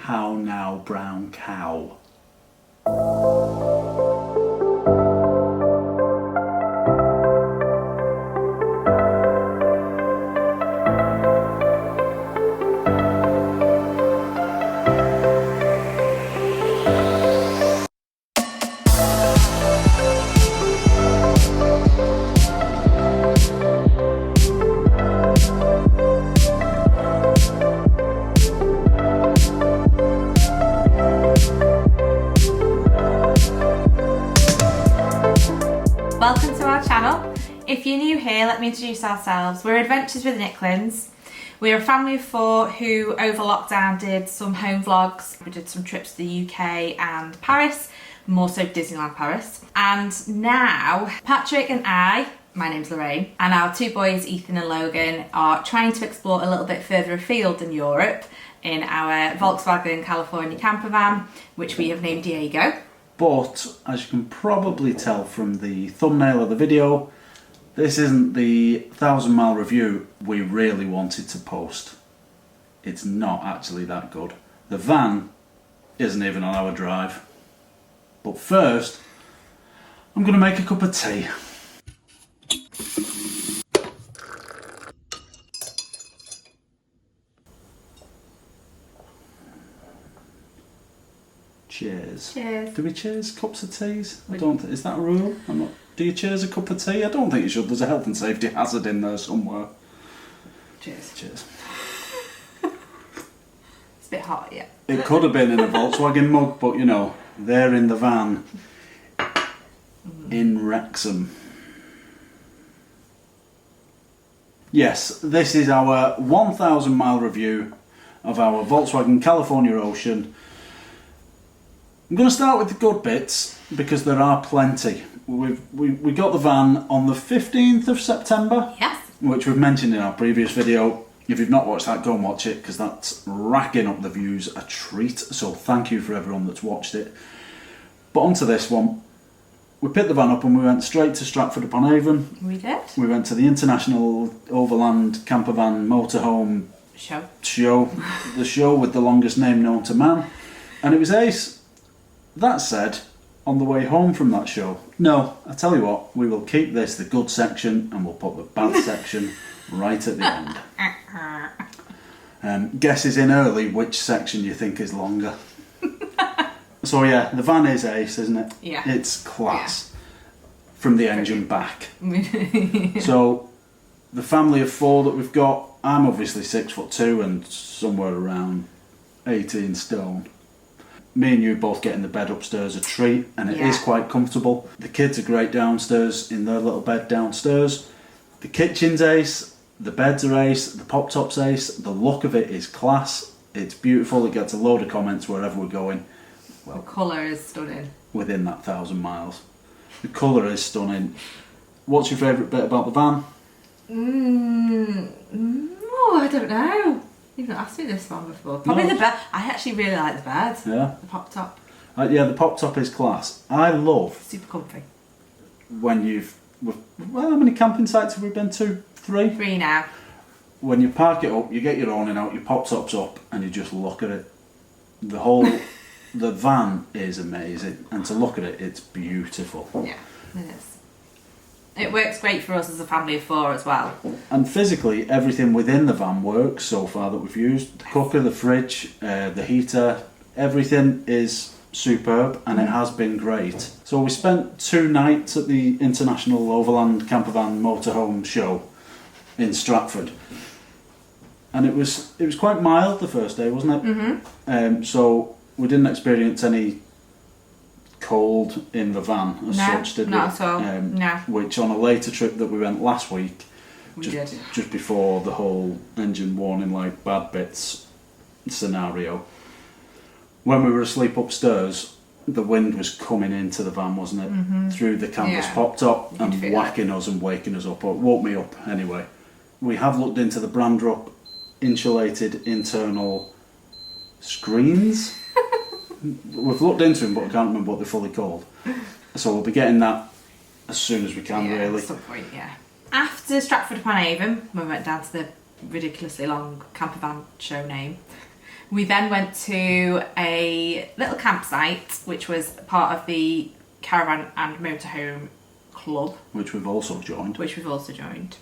How now, brown cow? Welcome to our channel. If you're new here, let me introduce ourselves. We're Adventures with the Nicklins. We're a family of 4 who over lockdown did some home vlogs. We did some trips to the UK and Paris, more so Disneyland Paris. And now Patrick and I, my name's Lorraine, and our 2 boys, Ethan and Logan, are trying to explore a little bit further afield than Europe in our Volkswagen California Campervan, which we have named Diego. But, as you can probably tell from the thumbnail of the video, this isn't the 1,000-mile review we really wanted to post. It's not actually that good. The van isn't even on our drive. But first, I'm going to make a cup of tea. Cheers. Cheers. Do we cheers cups of teas? I don't. Is that a rule? I'm not. Do you cheers a cup of tea? I don't think you should. There's a health and safety hazard in there somewhere. Cheers. Cheers. It's a bit hot, yeah. It could have been in a Volkswagen mug, but you know, they're in the van in Wrexham. Yes, this is our 1,000-mile review of our Volkswagen California Ocean. I'm going to start with the good bits because there are plenty. We got the van on the 15th of September, Yes. which we've mentioned in our previous video. If you've not watched that, go and watch it because that's racking up the views a treat. So thank you for everyone that's watched it. But onto this one. We picked the van up and we went straight to Stratford-upon-Avon. We did. We went to the International Overland Campervan Motorhome Show. the show with the longest name known to man. And it was ace. That said, on the way home from that show, no, I tell you what, we will keep this the good section and we'll put the bad section right at the end. Guess is in early which section you think is longer. So yeah, the van is ace, isn't it? Yeah. It's class. Yeah. From the engine back. So the family of 4 that we've got, I'm obviously 6'2" and somewhere around 18 stone. Me and you both get in the bed upstairs a treat, and it is quite comfortable. The kids are great downstairs in their little bed downstairs. The kitchen's ace, the beds are ace, the pop top's ace. The look of it is class. It's beautiful. It gets a load of comments wherever we're going. Well, the colour is stunning. Within that 1,000 miles. The colour is stunning. What's your favourite bit about the van? Oh, I don't know. You've not asked me this one before. Probably the bed. I actually really like the bed. Yeah. The pop top. Yeah, the pop top is class. I love. Super comfy. When well, how many camping sites have we been to? 3? 3 now. When you park it up, you get your awning out, your pop top's up, and you just look at it. The whole, the van is amazing, and to look at it, it's beautiful. Yeah, it is. It works great for us as a family of 4 as well. And physically, everything within the van works so far that we've used. The cooker, the fridge, the heater, everything is superb and it has been great. So we spent 2 nights at the International Overland Campervan Motorhome Show in Stratford. And it was quite mild the first day, wasn't it? Mm-hmm. So we didn't experience any cold in the van as such, did we? Not at all. No. Which on a later trip that we went last week, just before the whole engine warning light bad bits scenario, when we were asleep upstairs, the wind was coming into the van, wasn't it? Mm-hmm. Through the canvas pop top and whacking us and waking us up, or woke me up anyway. We have looked into the Brandrup insulated internal screens. We've looked into them, but I can't remember what they're fully called. So we'll be getting that as soon as we can, really. At some point, yeah. After Stratford-upon-Avon, we went down to the ridiculously long campervan show name, We then went to a little campsite, which was part of the Caravan and Motorhome Club. Which we've also joined.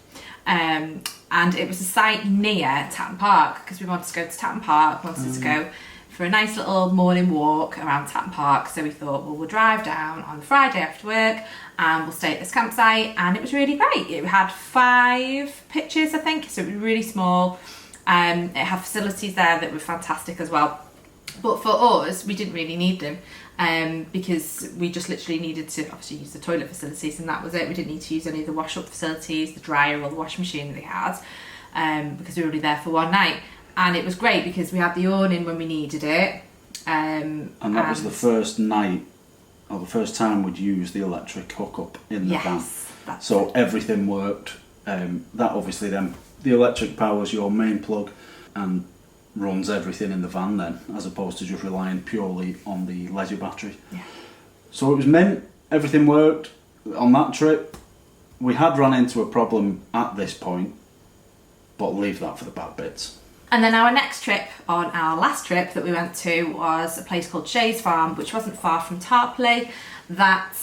And it was a site near Tatton Park, because we wanted to go to Tatton Park, wanted to go for a nice little morning walk around Tatton Park. So we thought, well, we'll drive down on Friday after work and we'll stay at this campsite. And it was really great. It had 5 pitches, I think, so it was really small. It had facilities there that were fantastic as well. But for us, we didn't really need them because we just literally needed to obviously use the toilet facilities, and that was it. We didn't need to use any of the wash-up facilities, the dryer or the washing machine that they had, because we were only there for one night. And it was great because we had the awning when we needed it. And that was the first night, or the first time we'd used the electric hookup in the van. So everything worked. That obviously then, the electric powers your main plug and runs everything in the van then, as opposed to just relying purely on the leisure battery. Yeah. So it was mint, everything worked. On that trip, we had run into a problem at this point, but leave that for the bad bits. And then our next trip, on our last trip that we went to, was a place called Shays Farm, which wasn't far from Tarpley. That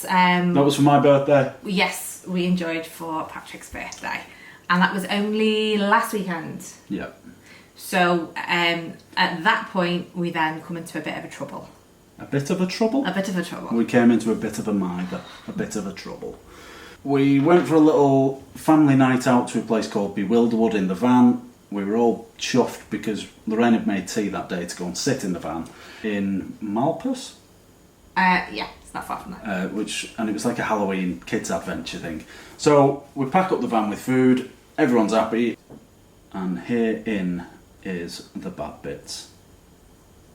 was for my birthday. Yes, we enjoyed for Patrick's birthday. And that was only last weekend. Yeah. So at that point, we then come into a bit of a trouble. A bit of a trouble? A bit of a trouble. We came into a bit of a mither, a bit of a trouble. We went for a little family night out to a place called Bewilderwood in the van. We were all chuffed because Lorraine had made tea that day to go and sit in the van in Malpas. Yeah, it's not far from that. And it was like a Halloween kids adventure thing. So we pack up the van with food, everyone's happy, and herein is the bad bits.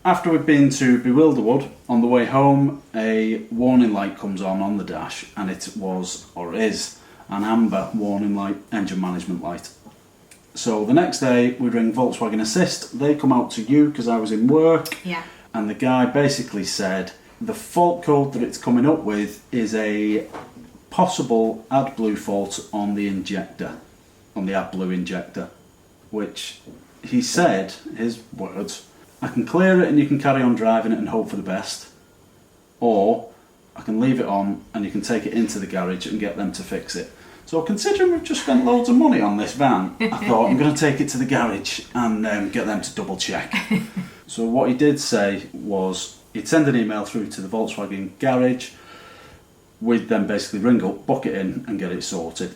After we'd been to Bewilderwood, on the way home, a warning light comes on the dash, and it was, or is, an amber warning light, engine management light. So the next day we ring Volkswagen Assist, they come out to you because I was in work, and the guy basically said the fault code that it's coming up with is a possible AdBlue fault on the injector, on the AdBlue injector, which he said, his words, I can clear it and you can carry on driving it and hope for the best, or I can leave it on and you can take it into the garage and get them to fix it. So considering we've just spent loads of money on this van, I thought I'm going to take it to the garage and get them to double check. So what he did say was he'd send an email through to the Volkswagen garage, we'd then basically ring up, book it in and get it sorted.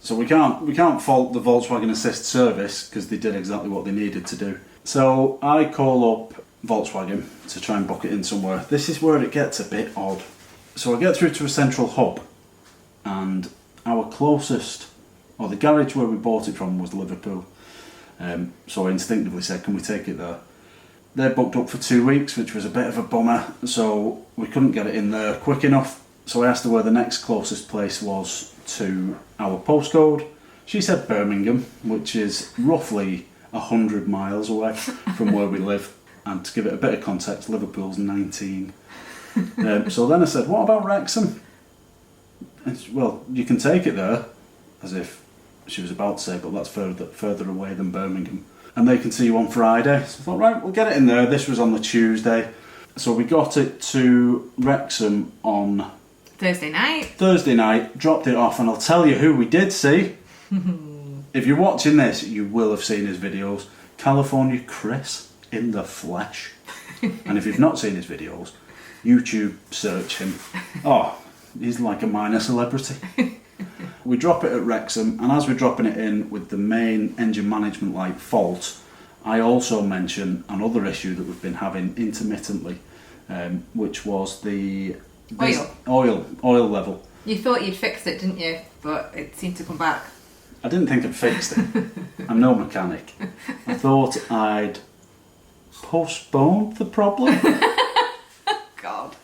So we can't fault the Volkswagen Assist service because they did exactly what they needed to do. So I call up Volkswagen to try and book it in somewhere. This is where it gets a bit odd. So I get through to a central hub, and our closest, or the garage where we bought it from, was Liverpool. So I instinctively said, can we take it there? They're booked up for 2 weeks, which was a bit of a bummer, so we couldn't get it in there quick enough. So I asked her where the next closest place was to our postcode. She said Birmingham, which is roughly 100 miles away from where we live. And to give it a bit of context, Liverpool's 19. So then I said, what about Wrexham? Well, you can take it there, as if she was about to say, but that's further away than Birmingham. And they can see you on Friday. So I thought, right, we'll get it in there. This was on the Tuesday. So we got it to Wrexham on Thursday night, dropped it off, and I'll tell you who we did see. If you're watching this, you will have seen his videos. California Chris in the flesh. And if you've not seen his videos, YouTube search him. Oh, he's like a minor celebrity. We drop it at Wrexham, and as we're dropping it in with the main engine management light fault, I also mention another issue that we've been having intermittently, which was the oil level. You thought you'd fixed it, didn't you? But it seemed to come back. I didn't think I'd fixed it. I'm no mechanic. I thought I'd postponed the problem. God.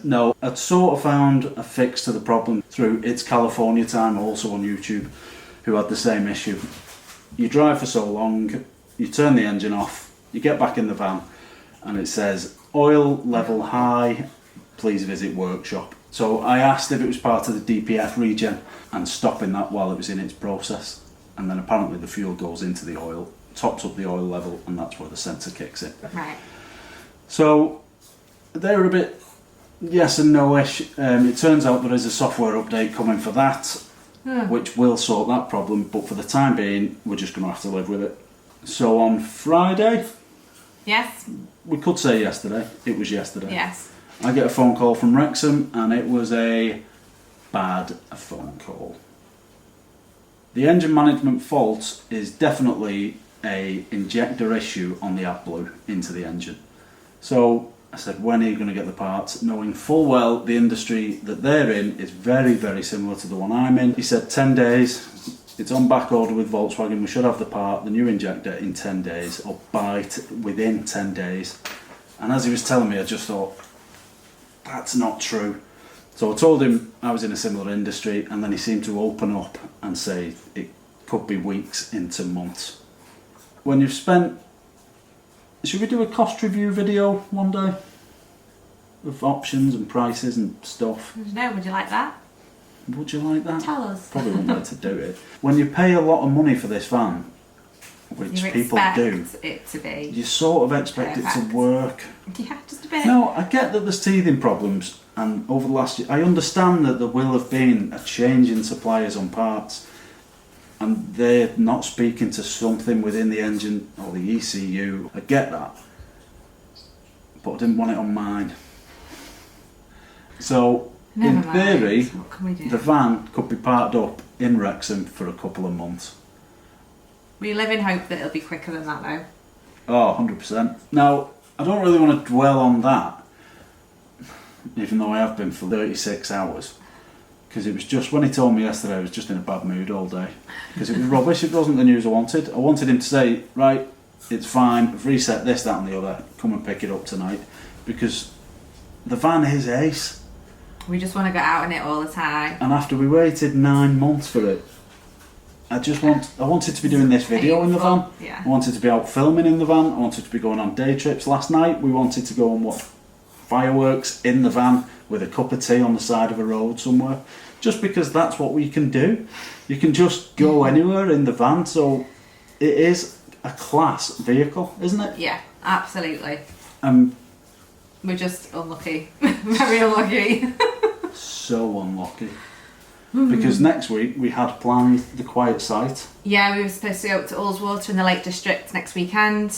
No, I'd sort of found a fix to the problem through It's California Time, also on YouTube, who had the same issue. You drive for so long, you turn the engine off, you get back in the van, and it says, oil level high, please visit workshop. So I asked if it was part of the DPF regen and stopping that while it was in its process. And then apparently the fuel goes into the oil tops up the oil level, and that's where the sensor kicks in. Right. So they're a bit yes and no-ish. It turns out there is a software update coming for that, which will sort that problem, but for the time being, we're just going to have to live with it. So on Friday, Yes. we could say yesterday, it was yesterday. Yes. I get a phone call from Wrexham, and it was a bad phone call. The engine management fault is definitely a injector issue on the AdBlue into the engine. So I said, when are you going to get the parts? Knowing full well the industry that they're in is very, very similar to the one I'm in. He said 10 days. It's on back order with Volkswagen. We should have the part, the new injector, in 10 days, or within 10 days. And as he was telling me, I just thought, that's not true. So I told him I was in a similar industry, and then he seemed to open up and say it could be weeks into months. When you've spent... Should we do a cost review video one day? Of options and prices and stuff? No, would you like that? Would you like that? Tell us. Probably wouldn't like to do it. When you pay a lot of money for this van, which You people do, expect it to be. you sort of expect it perfect. to work. Yeah, just a bit. No, I get that there's teething problems, and over the last year, I understand that there will have been a change in suppliers on parts, and they're not speaking to something within the engine or the ECU. I get that, but I didn't want it on mine. So, Never in mind. theory, What can we do? the van could be parked up in Wrexham for a couple of months. We live in hope that it'll be quicker than that, though. Oh, 100%. Now, I don't really want to dwell on that, even though I have been for 36 hours. Because it was just, when he told me yesterday, I was just in a bad mood all day. Because it was rubbish, it wasn't the news I wanted. I wanted him to say, right, it's fine, I've reset this, that and the other, come and pick it up tonight. Because the van is ace. We just want to get out in it all the time. And after we waited 9 months for it, I wanted to be doing this video in the van. Yeah. I wanted to be out filming in the van. I wanted to be going on day trips. Last night we wanted to go and watch fireworks in the van with a cup of tea on the side of a road somewhere. Just because that's what we can do. You can just go anywhere in the van. So it is a class vehicle, isn't it? Yeah, absolutely. We're just unlucky. Very unlucky. so unlucky. Because next week we had planned the quiet site. Yeah, we were supposed to go up to Ullswater in the Lake District next weekend.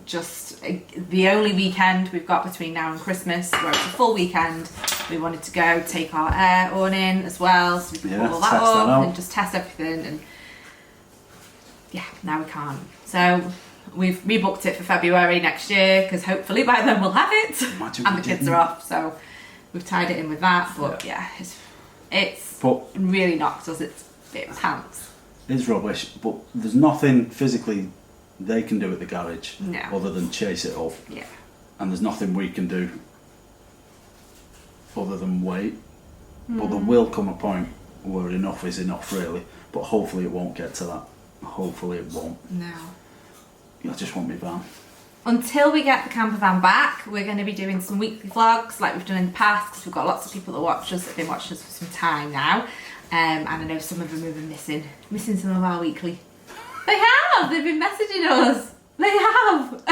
Just the only weekend we've got between now and Christmas, where it's a full weekend. We wanted to go take our air on in as well, so we could put all that up and just test everything. And yeah, now we can't. So we've rebooked it for February next year, because hopefully by then we'll have it. Imagine and the kids are off, so we've tied it in with that. But yeah, it's really knocked us its pants. It's rubbish, but there's nothing physically they can do at the garage other than chase it up. Yeah. And there's nothing we can do other than wait. But there will come a point where enough is enough, really. But hopefully it won't get to that. Hopefully it won't. No. I just want my van. Until we get the camper van back, we're going to be doing some weekly vlogs like we've done in the past, because we've got lots of people that watch us, that have been watching us for some time now. And I know some of them have been missing some of our weekly. They have! They've been messaging us! They have!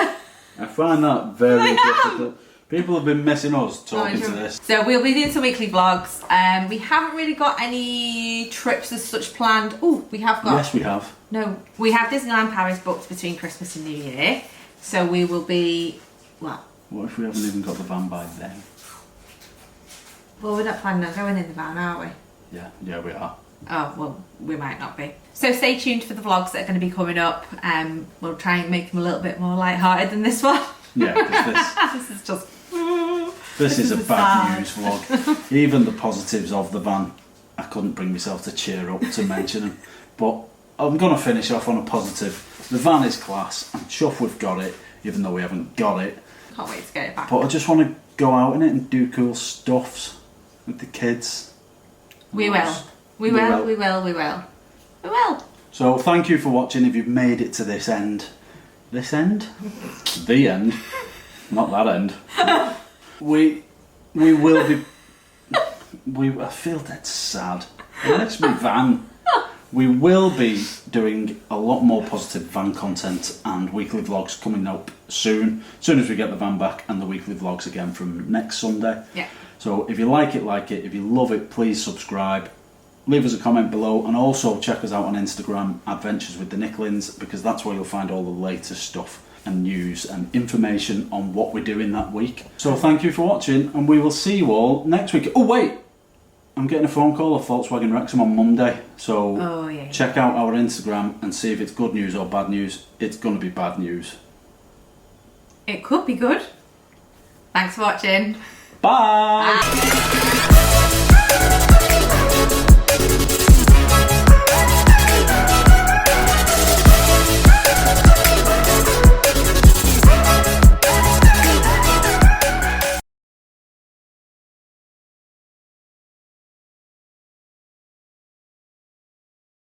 I find that very difficult. People have been missing us talking to this. So we'll be doing some weekly vlogs. We haven't really got any trips as such planned. Oh, we have got... Yes, we have. No, we have Disneyland Paris booked between Christmas and New Year. So we will be... What? What if we haven't even got the van by then? Well, we're not planning on going in the van, are we? Yeah, we are. Oh, well, we might not be. So stay tuned for the vlogs that are going to be coming up. We'll try and make them a little bit more light-hearted than this one. Yeah, because this is just... This is a bad news vlog. Even the positives of the van, I couldn't bring myself to cheer up to mention them. But I'm going to finish off on a positive. The van is class. I'm chuffed we've got it, even though we haven't got it. Can't wait to get it back. But I just want to go out in it and do cool stuffs with the kids. We will. We will. So thank you for watching. If you've made it to this end. This end? The end. Not that end. We will be... I feel dead sad. It makes me van. We will be doing a lot more positive van content and weekly vlogs coming up soon. As soon as we get the van back, and the weekly vlogs again from next Sunday. Yeah. So if you like it, like it. If you love it, please subscribe. Leave us a comment below, and also check us out on Instagram, Adventures with the Nicklins, because that's where you'll find all the latest stuff and news and information on what we're doing that week. So thank you for watching, and we will see you all next week. Oh wait, I'm getting a phone call of Volkswagen Wrexham on Monday, so check out our Instagram and see if it's good news or bad news. It's going to be bad news. It could be good. Thanks for watching. Bye. Bye.